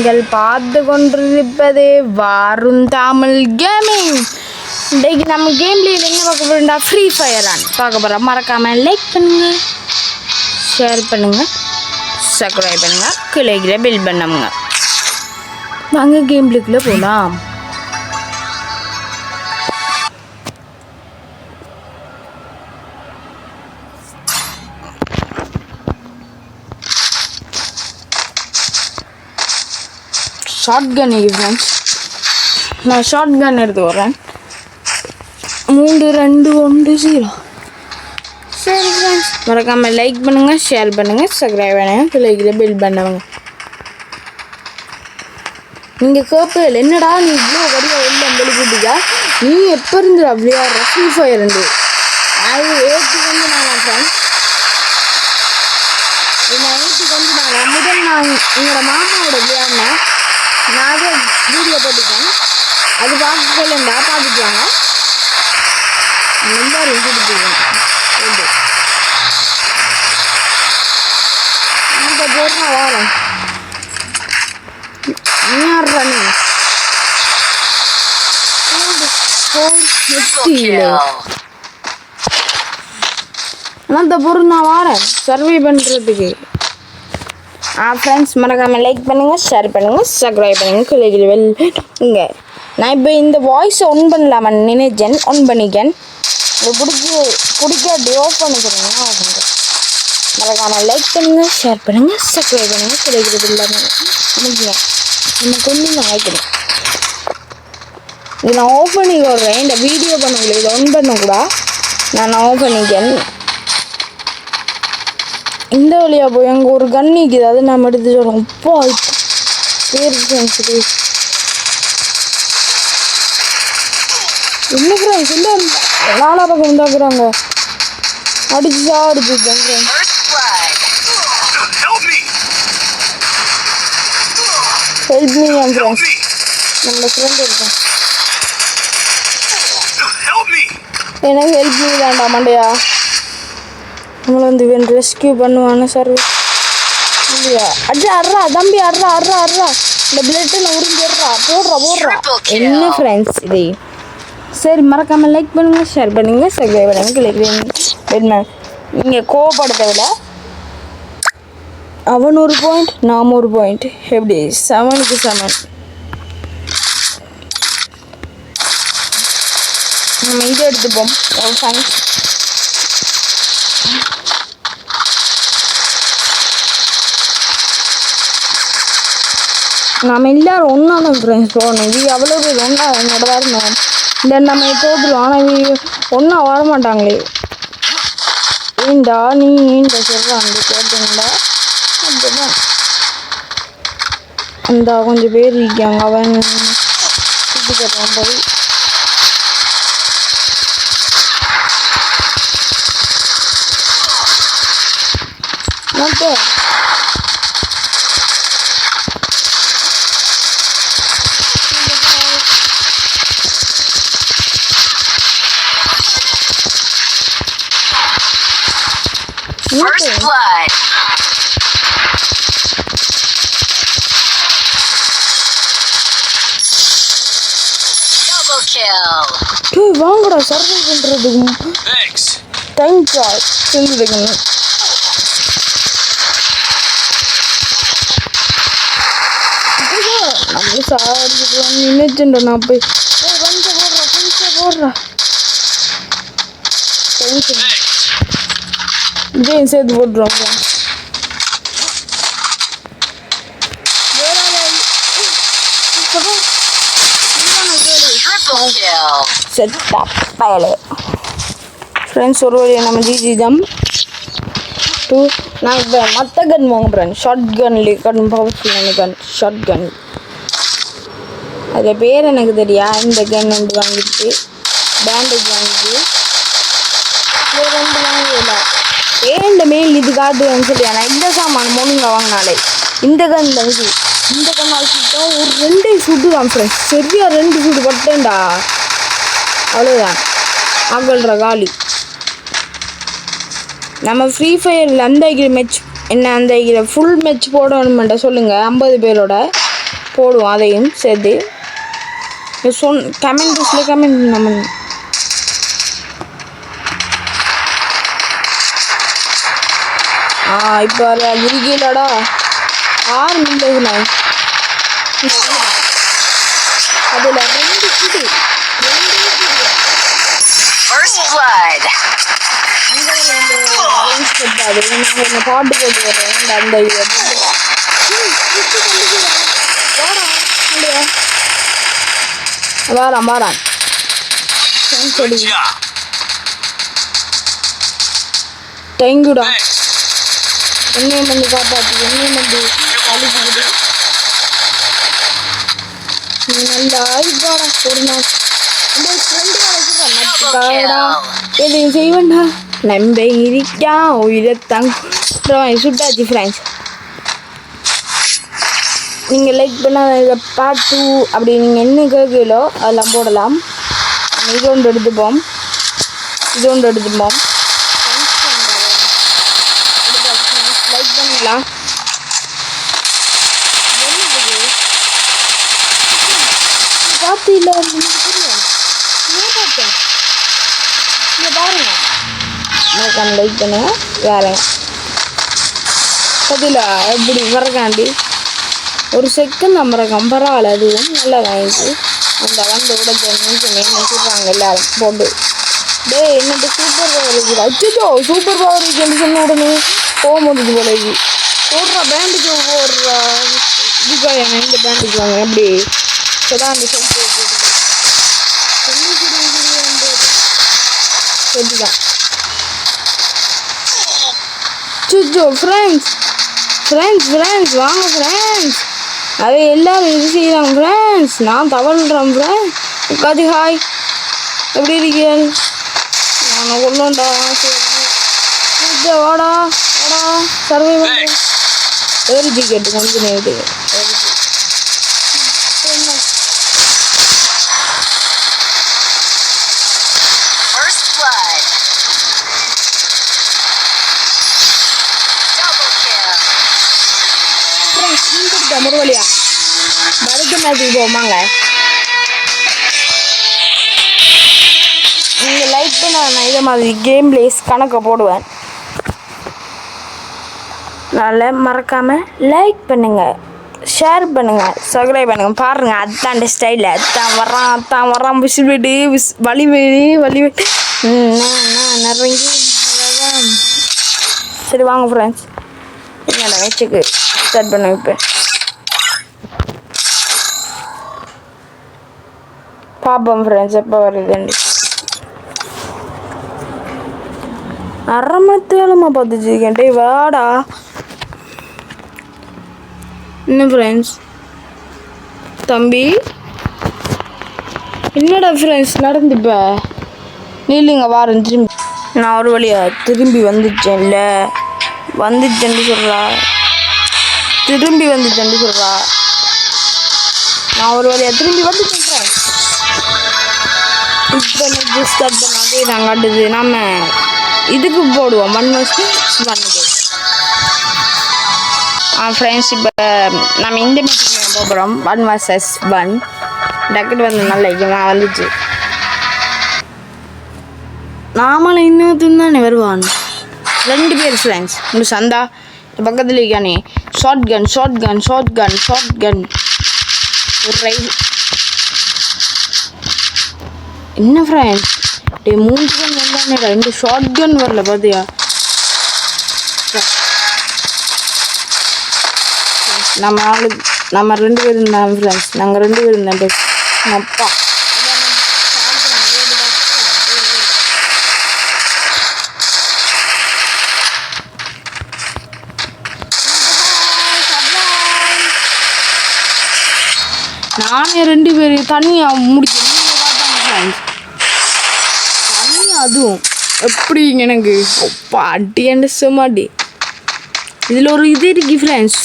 நீங்கள் பார்த்து கொண்டிருப்பது வாரும் தமிழ் கேமிங். இன்றைக்கு நம்ம கேம்லேயே என்ன பார்க்க போகிறோம்டா, ஃப்ரீ ஃபயர் பார்க்க போகிறோம். மறக்காமல் லைக் பண்ணுங்கள், ஷேர் பண்ணுங்கள், சப்ஸ்கிரைப் பண்ணுங்கள், கிளைகளை பில் பண்ணுங்க. வாங்க கேம்லேக்குள்ளே போகலாம். ஷார்ட் கன் ஃப்ரெண்ட்ஸ், நான் ஷார்ட் கன் எடுத்து வரேன். 3, 2, 1, 0. சரி ஃப்ரெண்ட்ஸ், மறக்காமல் லைக் பண்ணுங்கள், ஷேர் பண்ணுங்கள், சப்ஸ்கிரைப் பண்ணுங்கள், பிள்ளைகளை பில் பண்ணுவாங்க. நீங்கள் கேட்பீங்க, என்னடா நீ இவ்வளோ வடிவா வெளில வெளிக்கிட்டீங்க, நீ எப்போ இருந்து அப்படியா ஃப்ரீ ஃபயர் இருந்து அது 8க்கு வந்து நான் ஃப்ரெண்ட்ஸ், இந்த 8க்கு வந்து நான் எங்களோட மாமாவோட விளையாடினேன். நான் அதை வீடியோ போட்டுட்டேன், அது பார்க்கலண்டா பார்த்துட்டு வாங்க. நம்பர் கொடுத்துருக்கேன் அந்த போடுறா வாரம் அந்த பொருள் நான் வாரேன் சர்வே பண்ணுறதுக்கு. ஃப்ரெண்ட்ஸ், மறக்காமல் லைக் பண்ணுங்கள், ஷேர் பண்ணுங்கள், சப்ஸ்கிரைப் பண்ணுங்கள், கிளைகள் இங்கே. நான் இப்போ இந்த வாய்ஸை ஒன் பண்ணலாமான்னு நினைச்சேன், ஒன் பண்ணிக்கேன். பிடிக்காட்டி ஆஃப் பண்ணிக்கிறேன். மறக்காமல் லைக் பண்ணுங்கள், ஷேர் பண்ணுங்கள், சப்ஸ்கிரைப் பண்ணுங்கள், கிளைகள் இல்லாமல் நினைக்கிறேன். நம்ம கொஞ்சம் நினைக்கிறேன். இது நான் ஆஃப் பண்ணி விடுறேன். இந்த வீடியோ பண்ணக்கூடாது, இதை ஒன் பண்ணக்கூடா. நான் ஆஃப் பண்ணிக்கேன். இந்த வழியாக போய் அங்கே ஒரு கன் நிற்கிது, அது நம்ம எடுத்து சொல்கிறோம். அப்பா பேர் ஃப்ரெண்ட்ஸுக்கு என்ன ஃப்ரெண்ட்ஸ் இல்லை, நாலா பக்கம் உண்டாக்குறாங்க. அடிச்சுதா அடிச்சுட்டேன் ஃப்ரெண்ட்ஸ். ஹெல்ப் மீ என் ஃப்ரெண்ட்ஸ், நம்மளோட ஃப்ரெண்ட் இருக்கேன். எனக்கு ஹெல்ப் மீ தான்டா மண்டையா. நம்மளை வந்து இவன் ரெஸ்கியூ பண்ணுவான்னு சார் இல்லையா? அட்ரா தம்பி, அட்ரா இந்த பிளட்டில் உறிஞ்சிடுறா, போடுறா. என்ன ஃப்ரெண்ட்ஸ் இது? சரி, மறக்காமல் லைக் பண்ணுங்கள், ஷேர் பண்ணுங்கள், சப்ஸ்கிரைப் பண்ணுங்கள். என்ன நீங்கள் கோவப்படுத்த விட அவன் ஒரு பாயிண்ட், நாம் ஒரு பாயிண்ட், எப்படி 7க்கு 7. நம்ம இதை எடுத்துப்போம். தேங்க்ஸ். நம்ம எல்லோரும் ஒன்றா தான் ஃப்ரெண்ட்ஸ் போகணும். இது அவ்வளோ பேர் ஒன்றா என்னோட வரணும். இந்த நம்ம தோற்றுடும், ஆனால் ஒன்றா வரமாட்டாங்களே. ஏண்டா நீ ஏண்டா சொல்கிறான் கேட்டீங்களா? அப்படிதான் அந்த கொஞ்சம் பேர் இருக்காங்க. அவன் சுற்றி கட்டுவான் போய். First blood. Double kill. டேய் வாங்கடா சர்வே பண்றதுக்கு. Thanks. தேங்க்ஸ் சொல்லுங்க. நம்ம சாரிக்கு நினைச்சேன்டா நான் போய். ஏய் வந்து போடுறா. தேங்க்ஸ். இதையும் சேர்த்து போட்டுருவோம். ஃப்ரெண்ட்ஸ், ஒரு வழியை நம்ம ஜிஜி தான். நான் இப்போ மற்ற கன் வாங்குறேன். ஷார்ட் கன்லேயே கன் பவர்ஃபுல்லான கன், ஷார்ட் கன். அது பேர் எனக்கு தெரியா. இந்த கன் வந்து வாங்கிட்டு பேண்டேஜ் வாங்கிட்டு 2 வாங்கல. ஏண்ட மேல் இது காட்டுவேன்னு சொல்லி ஆனால் இந்த சாமான மொழுங்க வாங்கினாலே இந்த கன் தங்கி இந்த கண்ணை வச்சுட்டோம். ஒரு 2 சுட்டு தான் ஃப்ரெண்ட்ஸ், சரியா 2 சுட்டு பட்டேன்டா. அவ்வளோதான் ஆகல்ற காலி. நம்ம ஃப்ரீ ஃபயரில் அந்த மேட்ச் என்ன, அந்த ஃபுல் மேட்ச் போடணுமெண்ட சொல்லுங்கள். 50 பேரோட போடுவோம் அதையும் சேர்த்து. கமெண்ட் பாக்ஸில் கமெண்ட் நம்ம இப்போ இருக்கீங்களாடா 6 நிமிடம் அதில் 2 கிட்டு அந்த பாட்டு போட்டு வர்றேன் அந்த வாரான் சரி தேங்க்யூடா. என்னையும் வந்து காப்பாற்று, என்னையும் வந்து அழிச்சுக்கிட்டு நல்லா ஆயிப்பாடா. ஒரு நாள் இந்த ஃப்ரெண்டு எதையும் செய்வேண்டா நம்ப இருக்கா உயிரத்தான் சுட்டாச்சு ஃப்ரெண்ட்ஸ். நீங்கள் லைக் பண்ணால் இதை பார்த்து அப்படி நீங்கள் என்ன கேட்கலோ அதெல்லாம் போடலாம். இது ஒன்று எடுத்துப்போம். லைக் பண்ணிடலாம். பார்த்து இல்லை இங்கே பாருங்க. லைக் பண்ணுங்க வேறங்க பதில எப்படி வரக்காண்டி ஒரு செகண்ட் நம்புறேன் பரவாயில்ல. அதுவும் நல்லா வாங்கிட்டு அந்த வந்து கூட சொல்கிறாங்க எல்லாரும் போட்டு என்னட்டு சூப்பர் பவர் இருக்குது. அச்சோ சூப்பர் பவர் இருக்குன்னு சொன்ன உடனே போகும்போது போல போடுறா பேண்டுக்கு போடுறா இதுக்கா இந்த பேண்டுக்கு வாங்க எப்படி இப்போதான் அந்த சொல்லிதான் சுச்சோ ஃப்ரெண்ட்ஸ் வாங்க ஃப்ரெண்ட்ஸ். அதை எல்லாரும் இது செய்யறாங்க ஃப்ரெண்ட்ஸ். நான் தவறுறேன் ஃப்ரெண்ட்ஸ். உட்காந்து ஹாய் எப்படி இருக்கீங்க? நான் கொள்ளோண்டா வாடா சர்வே பண்ணுறேன். ஏறிஜி கேட்டு கொஞ்சம் நேரம் ஒரு வழியா மறுக்க மேட்சுக்கு போமாங்க. நீங்கள் லைக் பண்ண நான் இதே மாதிரி கேம் பிளேஸ் கணக்கை போடுவேன். அதனால் மறக்காமல் லைக் பண்ணுங்கள், ஷேர் பண்ணுங்கள், சப்ஸ்கிரைப் பண்ணுங்கள். பாருங்கள் அதான் ஸ்டைலில் அத்தான் வரான் விசில் விடு வழி விட்டு நிறைய. சரி வாங்க ஃப்ரெண்ட்ஸ் என்னோட மேட்சுக்கு ஸ்டார்ட் பண்ண வைப்பேன். பாப்போம் ஃப்ரெண்ட்ஸ் எப்போ வருதுண்டு. அரைமத்தேலமா பார்த்துச்சுக்கேன் டே வாடா. என்ன ஃப்ரெண்ட்ஸ் தம்பி என்னடா ஃப்ரெண்ட்ஸ் நடந்துப்ப நீலுங்க வாரேன் திரும்பி. நான் ஒரு வழியா திரும்பி வந்துட்டேன்ல வந்துட்டேன்னு சொல்கிறா. நான் ஒரு வழியா திரும்பி வந்துட்டேன் ஃப்ரெண்ட்ஸ். இப்போ நெக்ஸ்ட் ஸ்டார்ட் பண்ண அதே நாங்கள் அடுத்தது நம்ம இதுக்கு போடுவோம் 1 vs 1க்கு. ஃப்ரெண்ட்ஸ் இப்போ நம்ம இந்த மீட்டிங் போகிறோம் 1 vs 1. டக்குன்னு வந்து நல்ல ஐக்கியமாக வந்துச்சு. நாமளும் இன்னொருத்தன் தானே வருவான் 2 பேர் ஃப்ரெண்ட்ஸ். இன்னும் சந்தா பக்கத்தில் இருக்கானே ஷார்ட் கன் ஒரு ரைட். என்ன ஃப்ரெண்ட்ஸ் 3 கன் வந்தானே 2 ஷார்ட் கன் வரல பார்த்தியா? நம்ம 2 பேர் இருந்தாங்க ஃப்ரெண்ட்ஸ். நாங்கள் 2 பேர் இருந்தோம். அப்பா நானே 2 பேர் தனியாக முடிக்கணும். தனியாக அதுவும் எப்படி எனக்கு அடி அண்டு சும்மாடி. இதில் ஒரு இது இருக்கு ஃப்ரெண்ட்ஸ்.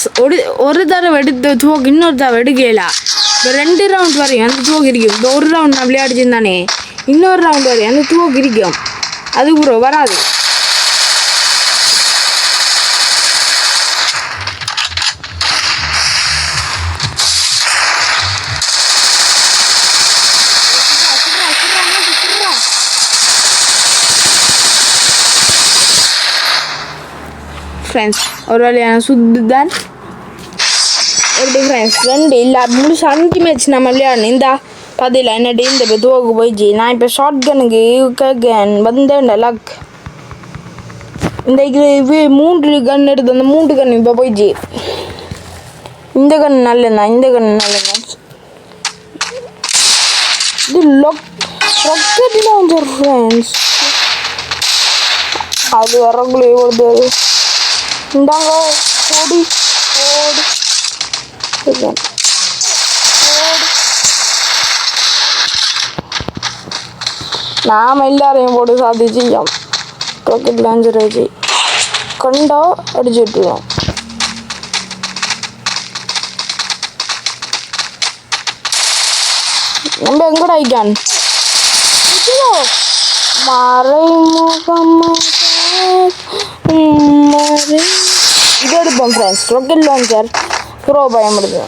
ஒரு தடவை எடுத்த துவக்கு இன்னொரு தடவை எடுக்கலாம். இப்போ 2 ரவுண்ட் வரையும் அந்த துவக்கு இருக்கும். இப்போ ஒரு ரவுண்ட் நான் விளையாடிச்சிருந்தானே இன்னொரு ரவுண்ட் வரையும் அந்த துவக்கு இருக்கும். அது கூட வராது. ஃப்ரெண்ட்ஸ் ஒரு வழியான சுத்து தான் எப்படி ஃப்ரெண்ட்ஸ் ரெண்டு இல்லை முழு 5 மேட்ச் நம்ம விளையாடணும் இந்த பதில் என்னடி இந்த பெதுவாக்கு போயிடுச்சு நான் இப்போ ஷார்ட் கனுக்கு கேட்கேன் வந்தேன் லக் இந்த 3 கன் எடுத்து அந்த 3 கன் இப்போ போயிடுச்சு இந்த கன் நல்லண்ணா இந்த கன் நல்லண்ணா இது ராக்கெட் லான்ச்சர் ஃப்ரெண்ட்ஸ் அது வரக்குள்ளே வருது இந்தாங்க ஓடி ஓடி நாம் எல்லாரையும் போட்டு சாதிச்சு ராக்கெட் லான்ச்சர் வச்சு கண்டா அடிச்சு விட்டுருவோம் நம்ம எங்கடா ஐக்கான் இது எடுப்போம் ஃப்ரெண்ட்ஸ் ராக்கெட் லான்ச்சர் ப்ரோ பயன்படுது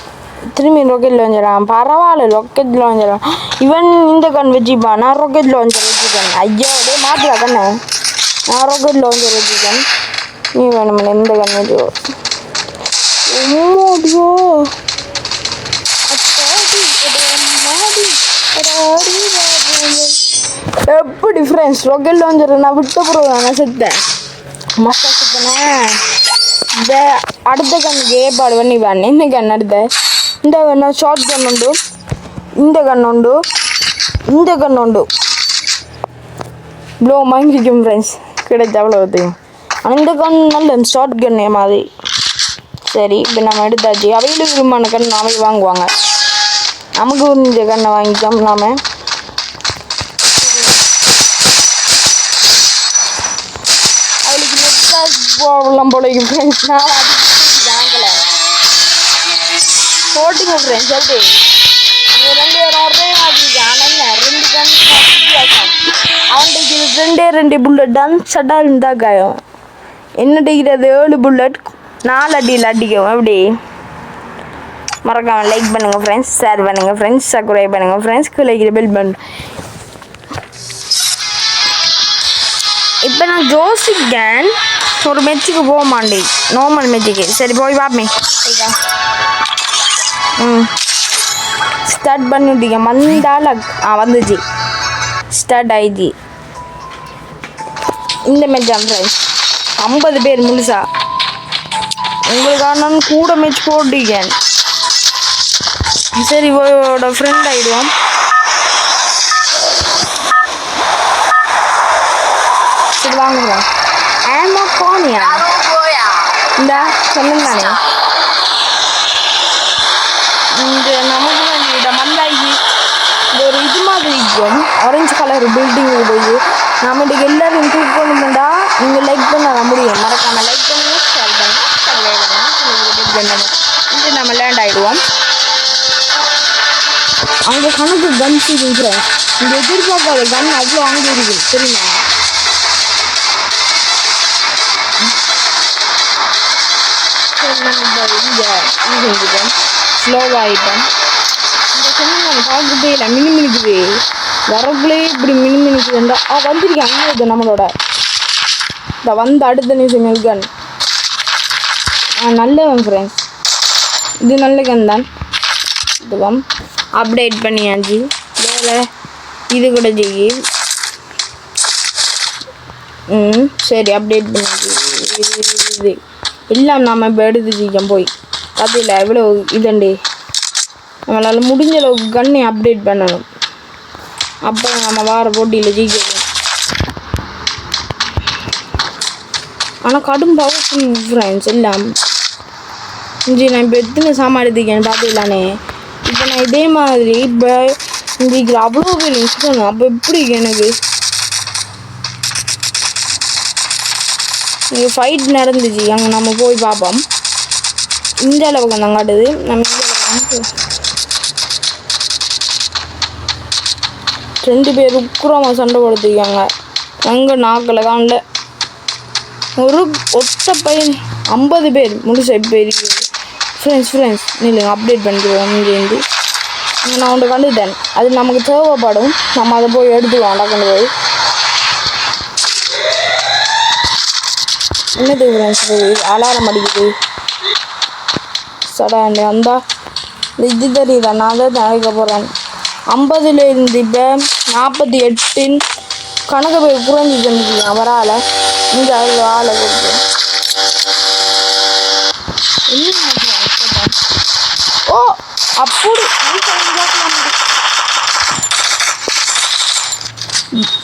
திரும்பி ராக்கெட் லான்ச்சரா பரவாயில்ல ராக்கெட் லான்ச்சரா இவன் இந்த கண் வச்சுப்பான் நான் ராக்கெட் லான்ச்சர் வச்சுக்கேன் ஐயோ அப்படியே மாத்திரா கண்ணு நான் ராக்கெட் லான்ச்சர் வச்சுக்கேன் நீ வேணுமில்ல இந்த கண் வச்சுக்கோ ஓடியோ எப்படி ஃப்ரெண்ட்ஸ் ராக்கெட் லான்ச்சர் நான் விட்ட பிறகு நான் செத்தேன் மஸ்தா செத்தேன் இந்த அடுத்த கண்ணுக்கு ஏற்பாடு பண்ணி வேணேன் என்ன கண் அடுத்த இந்த வேணா ஷார்ட் கன் உண்டு இந்த கண் உண்டு இந்த கண் உண்டு ப்ளோ வாங்கிக்கும் ஃப்ரெண்ட்ஸ் கிடைச்ச அவ்வளோத்தையும் ஆனால் இந்த கண் நல்ல ஷார்ட் கண்ணே மாதிரி சரி இப்போ நம்ம எடுத்தாச்சு அவையில் விரும்பான கண் அவை வாங்குவாங்க நமக்கு இந்த கண்ணை வாங்கிக்கோம் நாம அவளுக்கு நெக்ஸ்ட் போகலாம் போலைக்கு ஃப்ரெண்ட்ஸ் நான் வாங்கலை போட்டிங்க ஃப்ரெண்ட்ஸ் எப்படி நீங்கள் 2 பேரும் ஒரே மாதிரி ஆனால் 2 கன் வித்தியாசம் அவன்கிட்ட 2 புல்லட் தான் சட்டாக இருந்தால் காயம் என்ன டிக்கிறது 7 புல்லட் 4 அடியில் அடிக்கும் எப்படி மறக்காமல் லைக் பண்ணுங்கள் ஃப்ரெண்ட்ஸ் ஷேர் பண்ணுங்கள் ஃப்ரெண்ட்ஸ் சப்ஸ்கிரைப் பண்ணுங்கள் ஃப்ரெண்ட்ஸ் லைக் பெல் பண்ணு இப்போ நான் யோசிக்கேன் ஒரு மெச்சுக்கு போக மாட்டேன் நார்மல் மெச்சுக்கு சரி போய் பார்ப்பேன் ஸ்டார்ட் பண்ணி விட்டீங்க வந்தால வந்துச்சு ஸ்டார்ட் ஆயிடுச்சு இந்த மெச் தான் ஃப்ரெண்ட்ஸ் 50 பேர் முழுசா உங்களுக்கான கூட மெச் போட்டீங்க சரி இவோட ஃப்ரெண்ட் ஆகிடுவோம் சரி வாங்குறோம் ஆமா போனியா இந்த சொல்லுங்க தானே இந்த நமக்கு வேண்டிய மந்தாகி இந்த ஒரு இது மாதிரி இருக்கும் ஆரஞ்சு கலர் பில்டிங் போய் நம்ம இன்றைக்கு எல்லோரும் தூக்கணுமெண்டா நீங்கள் லைக் பண்ண முடியும் மறக்காமல் லைக் பண்ணுங்க ஷேர் பண்ணுங்க இது நம்ம லேண்ட் ஆகிடுவோம் அங்கே கணக்கு கன்ஸ் இருக்குது இந்த எதிர்பார்க்காத கன் அவ்வளோ அங்கே இருக்குது தெரியுமா இங்கே ஸ்லோவாகிட்டோம் இந்த சொன்ன பார்க்கவே இல்லை மினுமினுக்குது வரக்குள்ளே இப்படி மினுமினுக்குதுண்டா வந்திருக்கேன் அங்கே இருக்குது நம்மளோட இந்த வந்து அடுத்த நிமிஷம் கன் நல்லவன் ஃப்ரெண்ட்ஸ் இது நல்ல கன் தான் இதுவும் அப்டேட் பண்ணியாச்சு வேறு இது கூட செய்யி சரி அப்டேட் பண்ணியாச்சு இது எல்லாம் நாம் இப்போ எடுத்து செய்ய போய் அதில் எவ்வளோ இதண்டி நம்மளால் முடிஞ்ச அளவுக்கு கண்ணை அப்டேட் பண்ணணும் அப்போ நம்ம வார போட்டியில் ஜெயிக்கணும் ஆனால் கடும் பவர்ஃபுல் ஃப்ரெண்ட்ஸ் எல்லாம் இஞ்சி நான் இப்போ எத்தனை சாமான் எடுத்துக்கேன்னு பார்த்துக்கலானே இப்போ நான் இதே மாதிரி இப்போ இன்றைக்கு அவ்வளோ பேர் இன்ஸ்டணும் அப்போ எப்படி எனக்கு இங்கே ஃபைட் நடந்துச்சு அங்கே நம்ம போய் பார்ப்போம் இந்த அளவுக்கு தான் காட்டுது நம்ம இந்த அளவுக்கு 2 பேர் உக்குறமாக சண்டை கொடுத்துருக்காங்க அங்கே நாக்கில் காணல ஒரு ஒத்த பையன் 50 பேர் முழுசா இப்போ இருக்குது ஃப்ரெண்ட்ஸ் இல்லைங்க அப்டேட் பண்ணிடுவோம் இங்கேருந்து நான் ஒன்று கண்டுட்டேன் அது நமக்கு தேவைப்படும் நம்ம அதை போய் எடுத்துக்கலாம் கொண்டு போய் என்னது ஃப்ரெண்ட்ஸ் அலாரம் அடிக்குது சடாண்டு அந்த இது தெரியுதா நான் தான் அழைக்க போகிறேன் 50 இருந்து இப்போ 48 கணக்கு பேர் குறைஞ்சி தந்துருக்கீங்க வரால இங்கே அதில் ஆளை கொடுத்து ஓ அப்படி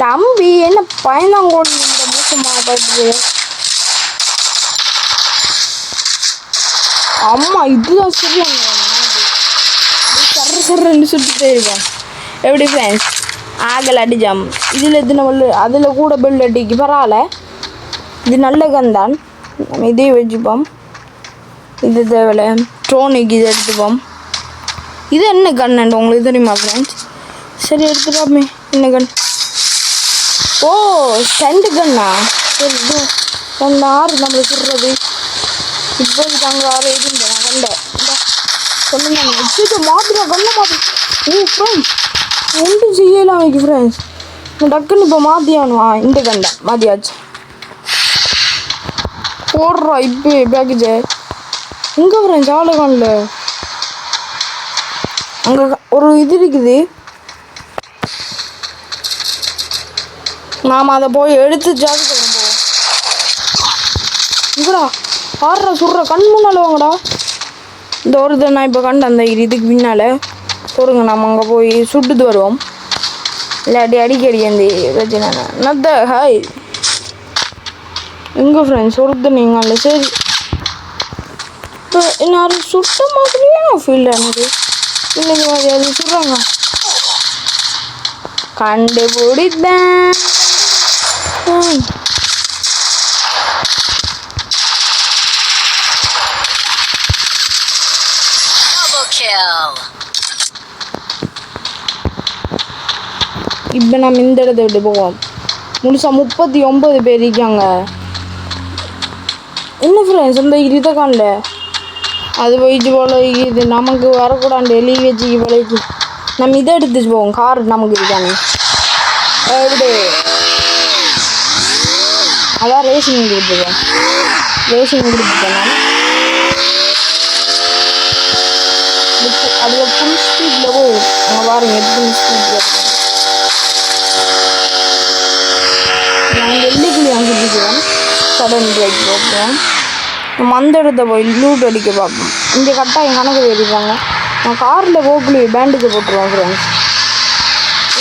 தம்பி என்ன பயணங்கோடு இந்த மோசமாக பார்த்துட்டு அம்மா இதுதான் சரியாங்க சர்றன்னு சுட்டுட்டே இருக்கேன் எப்படி ஃப்ரெண்ட்ஸ் ஆகலை அடிஜாம் இதில் எத்தனை பல்லு அதில் கூட பெல் அடிக்கு பரவாயில்ல இது நல்ல கந்தான் நம்ம இதே வச்சுப்போம் இது தேவையில்ல ட்ரோனிக்கு இது எடுத்துப்போம் இது என்ன கன்னு உங்களுக்கு தெரியுமா ஃப்ரெண்ட்ஸ் சரி எடுத்துட்டாமே என்ன கன் ஓ ஸ்டண்ட் கண்ணா சரி இது அந்த ஆறு நம்மளுக்கு சொல்கிறது இப்போது அங்கே ஆறு எதுவும் நான் கண்டேன் சொல்லுங்க வச்சுட்டு மாத்திரா கண்ணை மாற்றி ஓ ஃப்ரெண்ட்ஸ் ஒன்றும் செய்யலாம் வைக்க ஃப்ரெண்ட்ஸ் நான் டக்குன்னு இப்போ மாற்றியானுவா இந்த கண்டை மாற்றியாச்சு போடுறா இப்போ பேக்கேஜ் எங்கே ஃப்ரெண்ட்ஸ் ஆளை காணல அங்கே ஒரு இது இருக்குது நாம் அதை போய் எடுத்து ஜாதி போவோம் இங்கடா ஆடுறா சுடுறா கண் முன்னால் வாங்கடா இந்த ஒரு இதை நான் இப்போ கண்டு அந்த இதுக்கு பின்னால் சொல்லுங்க நம்ம அங்கே போய் சுட்டுட்டு வருவோம் இல்லாட்டி அடிக்கடி அந்த பிரச்சனை நத்த ஹாய் எங்கே ஃப்ரெண்ட்ஸ் ஒருத்தர் நீங்கள் இல்லை சரி இப்போ நான் சுட்ட மாதிரியே ஃபீல் ஆனது இன்னைக்கு மாதிரி அது சொல்கிறாங்க கண்டுபிடித்தேன் இப்போ நம்ம இந்த இடத்த விட்டு போவோம் முழுசா 39 பேர் இருக்காங்க என்ன ஃப்ரெண்ட்ஸ் இந்த இதை காணல அது போயிட்டு போல இது நமக்கு வரக்கூடாது லீவ் வச்சுக்கு போல நம்ம இதை எடுத்துச்சு போவோம் கார் நமக்கு இருக்கானே எப்படி அதான் ரேசிங் கொடுத்துருக்கேன் நான் அதில் ஃபுல் ஸ்பீடில் போகும் அங்கே பாருங்க ஃபுல் ஸ்பீடில் நான் வெள்ளிக்குள்ளி அங்கிட்டுக்கிறேன் சடன் பிரேக் பார்ப்போம் நம்ம அந்த இடத்த போய் லூட் அடிக்க பார்ப்போம் இங்கே கரெக்டாக என் கணக்கு ஏறிப்பாங்க நான் காரில் போக்குள்ளே பேண்டேஜ் போட்டுருவோம் ஃப்ரெண்ட்ஸ்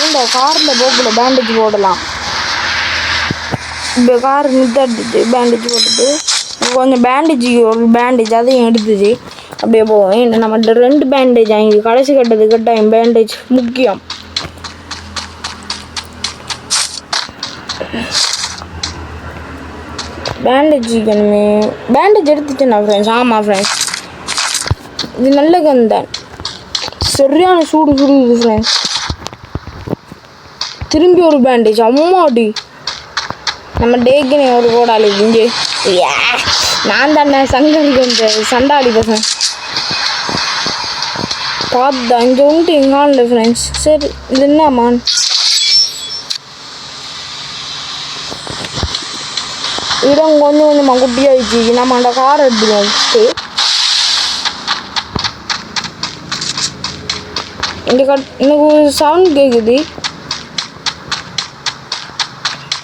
இல்லை காரில் போக்கில் பேண்டேஜ் போடலாம் இப்போ கார் நிறுத்திட்டு பேண்டேஜ் போட்டுட்டு கொஞ்சம் ஒரு பேண்டேஜ் அதையும் எடுத்துச்சு அப்படியே போவோம் ஏன்னா நம்மகிட்ட 2 பேண்டேஜ் வாங்கி கடைசி கட்டது கட்டாயம் பேண்டேஜ் முக்கியம் பேண்டேஜ் வேணுமே பேண்டேஜ் எடுத்துட்டேன் ஃப்ரெண்ட்ஸ் ஆமாம் ஃப்ரெண்ட்ஸ் இது நல்ல கந்தான் சரியான சுடுது ஃப்ரெண்ட்ஸ் திரும்பி ஒரு பேண்டேஜ் அம்மாடி நம்ம டேக்குன்னு ஒரு கோடாளி இங்கே நான் தானே சங்கருக்கு இந்த சண்டாளி பசங்க பார்த்தா இங்கே உண்டு எங்கால ஃப்ரெண்ட்ஸ் சரி இது என்னம்மான் இடம் கொஞ்சம் கொஞ்சமாக குட்டியாகிடுச்சு நம்ம அந்த கார் எடுத்துக்கோம் எனக்கு ஒரு சவுண்ட் கேட்குது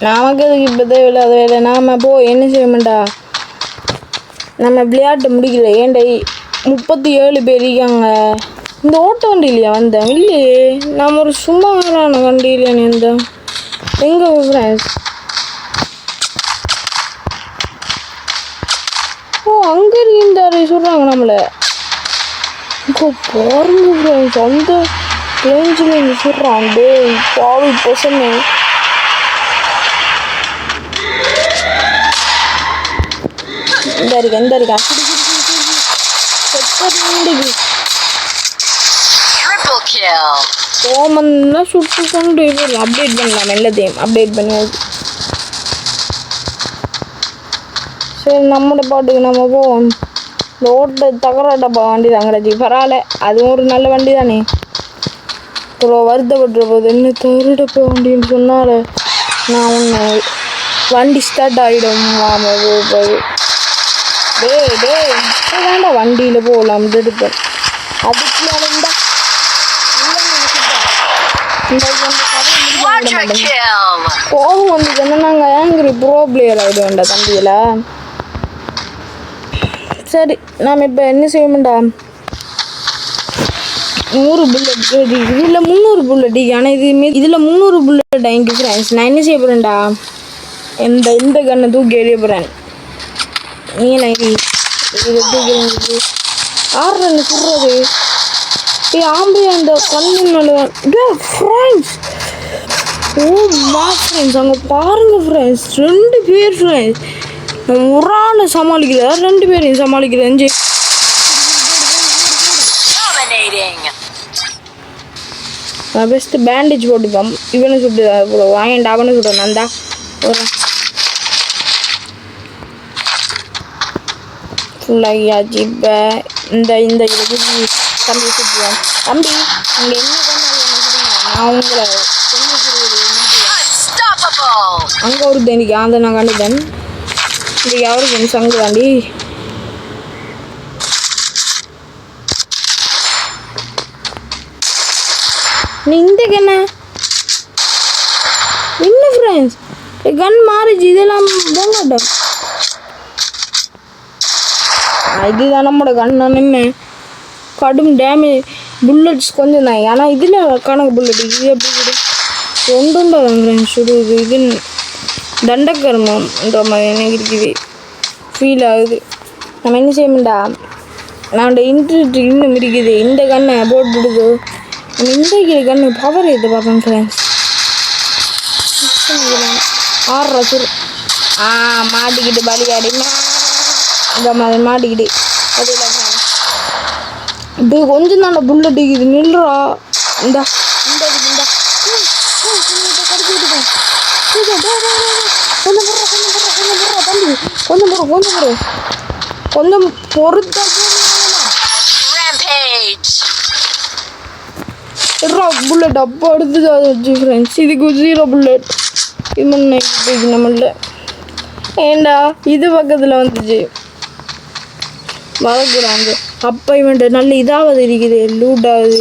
நமக்கு எதுக்கு இப்போ தேவையில்லாத வேலை நாம் என்ன செய்ய மாட்டா நம்ம விளையாட்டு முடிக்கல ஏன்டா 37 பேர் இருக்காங்க இந்த ஓட்ட வண்டியிலையா வந்தேன் இல்லையே நாம் ஒரு சும்மாரான வண்டியில் இருந்தேன் எங்கே ஃப்ரெண்ட்ஸ் ஓ அங்கே இருந்தாரு சொல்கிறாங்க நம்மளை இப்போ பாருங்க ஃப்ரெண்ட்ஸ் அந்த ரேஞ்சில் இங்கே சொல்கிறான் டே பாவி பசங்க இந்த இருக்கா கோமன்னா சுட்டு கொண்டு அப்டேட் பண்ணலாம் எல்லாத்தையும் அப்டேட் பண்ணுவோம் சரி நம்மளோட பாட்டுக்கு நம்ம போவோம் இந்த ஓட்ட தகர டப்பா வண்டி தான் கிடச்சி பரவாயில்ல அதுவும் ஒரு நல்ல வண்டி தானே அப்புறம் வருத்தப்பட்டுற போது என்ன தகர டப்பா வண்டின்னு சொன்னால நான் ஒன்று வண்டி ஸ்டார்ட் ஆகிடும். ஆமாம் போகுது. இப்போ வேண்டா வண்டியில் போகலாம் எடுப்பேன். அதுக்கு இந்த கோபம் வந்துச்சுன்னா நாங்கள் ஆங்கிரி ப்ரோ பிளேயர் ஆகிட வேண்டாம் தம்பியில். சரி நாம் இப்போ என்ன செய்வோம்டா, 100 புல்லட் இதில் 300 புல்லட். ஆனால் இதில் 300 புல்லட் எங்கள் ஃப்ரெண்ட்ஸ். நான் என்ன செய்ய போகிறேன்டா, இந்த கண்ணை தூக்கி எறிய போகிறேன். நீல இதை தூக்கி ஆறு என்ன சொல்கிறது ஆம்பளை அந்த கண்ணு ஃப்ரெண்ட்ஸ். ஓ மா ஃப்ரெண்ட்ஸ், அங்கே பாருங்கள் ஃப்ரெண்ட்ஸ், 2 பேர் ஃப்ரெண்ட்ஸ். ஒரு ஆளை சமாளிக்கிறதா 2 பேரையும் சமாளிக்கிறேன். Best bandage போட்டுப்பான். இவனை சுட்டு வாங்கிட்டு அவனை சுட்டு நந்தா ஒரு ஃபுல்லாகியாச்சு. இப்போ இந்த இதுக்கு தம்பி சுற்றுவான். தம்பி அங்கே என்ன பண்ணாலும் நான் உங்களை அங்கே ஒரு தனிக்கு அந்த நான் கண்டுதேன். இன்றைக்கி அவருக்கு என் சங்கு தாண்டி நீ இந்த கண்ணா என்ன ஃப்ரெண்ட்ஸ் கன் மாறிச்சு. இதெல்லாம் போங்கட்டும். இதுதான் நம்மளோட கண்ணா நின்று கடும் டேமேஜ் புல்லட்ஸ் கொஞ்சம் தான். ஏன்னா இதில் கணக்கு புல்லட் இது எப்படி கூட ஒன்றுண்டா ஃப்ரெண்ட்ஸ் சுடுது. இது தண்டக்கர்மன்ற மாதிரி எனக்கு இருக்குது, ஃபீல் ஆகுது. நம்ம என்ன செய்யணும்டா, நான் இன்ட்ரெஸ்ட் இன்னும் இருக்குது. இந்த கண்ணை போட்டுடுது. நம்ம இந்த கண்ணு பவர் இது பார்ப்போம் ஃப்ரெண்ட்ஸ். ஆடுறா சுரு மாட்டிக்கிட்டு பலியாடி இந்த மாதிரி மாட்டிக்கிட்டு அதில் ஃப்ரெண்ட்ஸ் இப்படி கொஞ்சம் தாண்டா புல்லட் இது நில்றா. இந்த இந்த இந்த கொஞ்சம் பொறுத்த புல்லட் அப்போ எடுத்து ஃப்ரெண்ட்ஸ். இதுக்கு 0 புல்லட் இது நம்மள்ட ஏண்டா இது பக்கத்தில் வந்துச்சு வளர்க்குறாங்க. அப்போ இவன்ட்டு நல்ல இதாவது இருக்குது, லூட் ஆகுது.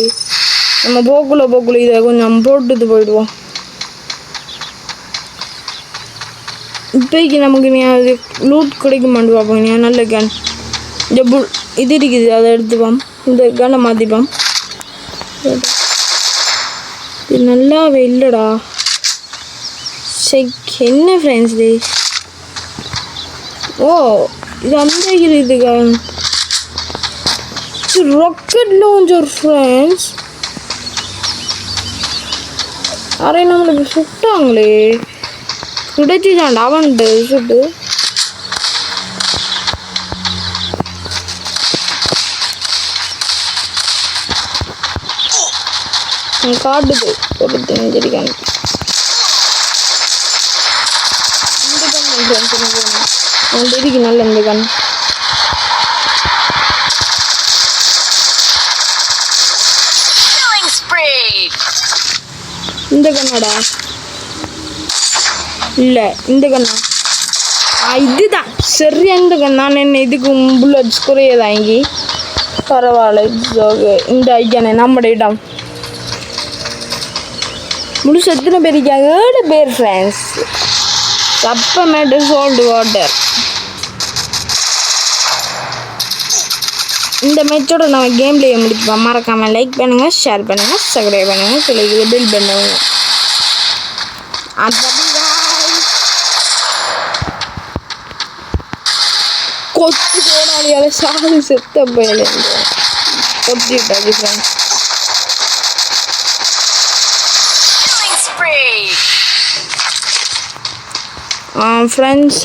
நம்ம போக்குள்ள இதை கொஞ்சம் போட்டுட்டு போயிடுவோம். இப்போக்கு நமக்கு நீ அது லூட் கிடைக்க மாட்டு பார்ப்போம். நீ நல்ல கன் இந்த இது இருக்குது, அதை எடுத்துப்பான். இந்த கன்னை மாற்றிப்பான். இது நல்லாவே இல்லைடா. செக் என்ன ஃப்ரெண்ட்ஸ் இது? ஓ இது அந்த இதுக்கா ராக்கெட் லான்ச்சர் ஃப்ரெண்ட்ஸ். அரே நம்மளுக்கு சுட்டாங்களே, சுடச்சிட்டான்டா அவன்ட்டு சுட்டு. காட்டுது ஒரு தெரிஞ்சிருக்காங்க. இந்த கண் இருக்கு நல்ல இந்த கண். இந்த கண்ணாடா இல்லை இந்த கண்ணா இதுதான் சரியா இந்த கண்ணா. என்ன இதுக்கு புல்லட்ஸ் குறையதான் இங்கே பரவாயில்ல. It's okay. இந்த ஐயானே நம்மட இடம் முழுசு எத்தனை பேர் இருக்காங்க? 7 பேர் ஃப்ரெண்ட்ஸ். அப்புறமேட்டு சோல்டு வாட்டர். இந்த மேட்சோட நம்ம கேம் பிளே முடிப்போம். மறக்காமல் லைக் பண்ணுங்கள், ஷேர் பண்ணுங்கள், சப்ஸ்கிரைப் பண்ணுங்கள், கிளைக்கு பில் பண்ணுங்க. கொத்து போனாலியால சாது செத்த போயில கொத்திட்டாச்சு ஃப்ரெண்ட்ஸ். ஃப்ரெண்ட்ஸ்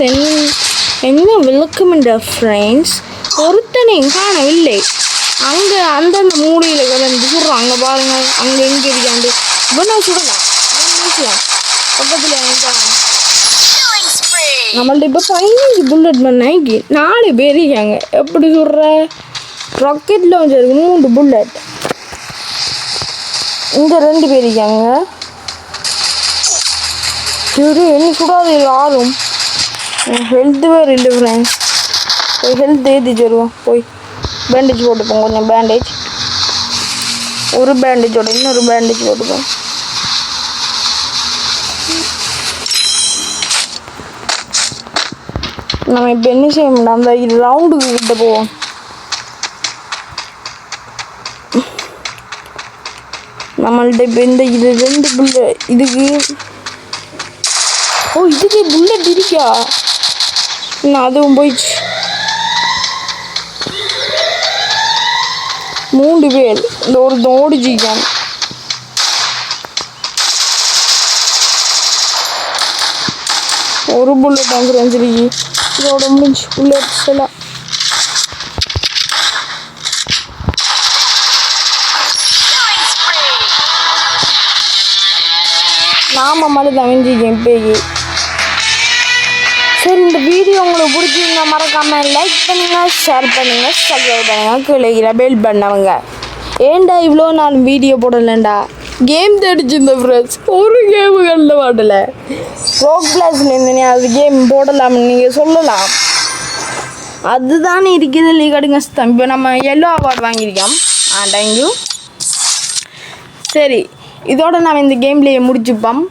என்ன விளக்கமெண்டா ஃப்ரெண்ட்ஸ், ஒருத்தனையும் காணவில்லை. அங்கே அந்தந்த மூலையில் கிடந்து சுடுறோம். அங்கே பாருங்கள், அங்கே எங்கே இருக்காண்டு இவனை சுடலாம் பக்கத்தில். நம்மள்ட்ட இப்போ 15 புல்லட் பண்ணி 4 பேர் இருக்காங்க. எப்படி சுடுற? ராக்கெட் லான்ச்சருக்கு 3 புல்லட். இங்கே 2 பேர் இருக்காங்க. சரி என்ன கூடாது யாரும் ஹெல்த்து வேறு இல்லை ஃப்ரெண்ட்ஸ் போய் ஹெல்த் ஏற்றி தருவோம் போய் பேண்டேஜ் போட்டுப்போம் கொஞ்சம் பேண்டேஜ் ஒரு பேண்டேஜோட இன்னொரு பேண்டேஜ் போட்டுப்போம் நம்ம இப்போ என்ன செய்ய முடியும் அந்த இது ரவுண்டுக்கு கிட்ட போவோம் நம்மள்ட்ட இப்போ இந்த இது 2 புல்லட் இதுக்கு இதுக்கு புல்லட் இருக்கா இன்னும் அதுவும் போயிடுச்சு 3 பேர் இந்த ஒரு ஓடிச்சிக்கான் ஒரு புல்லட் வாங்குறேன் சரி இதோட முடிஞ்சு புல்லட்ஸ் எல்லாம் நாம மட்டும் தவிஞ்சிக்கேன் இப்போக்கி சரி இந்த வீடியோ உங்களுக்கு பிடிச்சிருந்தா மறக்காம லைக் பண்ணுங்க ஷேர் பண்ணுங்க சப்ஸ்கிரைப் பண்ணுங்க கீழே பெல் பண்ணவங்க ஏன்டா இவ்வளோ நான் வீடியோ போடலண்டா கேம் தேடிச்சிருந்த ஃப்ரெண்ட்ஸ் ஒரு கேமு கண்ட மாட்டல ரோக் கிளாஸில் இருந்தேனே அது கேம் போடலாம்னு நீங்கள் சொல்லலாம் அதுதானே இருக்குது இல்லை கடுங்க இப்போ நம்ம எல்லோ அவார்ட் வாங்கியிருக்கோம் தேங்க்யூ சரி இதோட நான் இந்த கேம்லேயே முடிச்சுப்போம்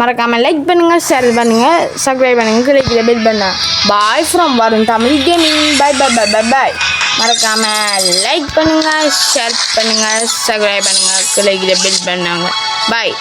மறக்காமல் லைக் பண்ணுங்கள் ஷேர் பண்ணுங்கள் சப்ஸ்கிரைப் பண்ணுங்கள் கிடைக்கிற பெல் பண்ண bye from Varun Tamil gaming bye bye bye bye bye மறக்காமல் லைக் பண்ணுங்கள் ஷேர் பண்ணுங்கள் சப்ஸ்கிரைப் பண்ணுங்கள் கிடைக்கிற பெல் பண்ணாங்க பாய்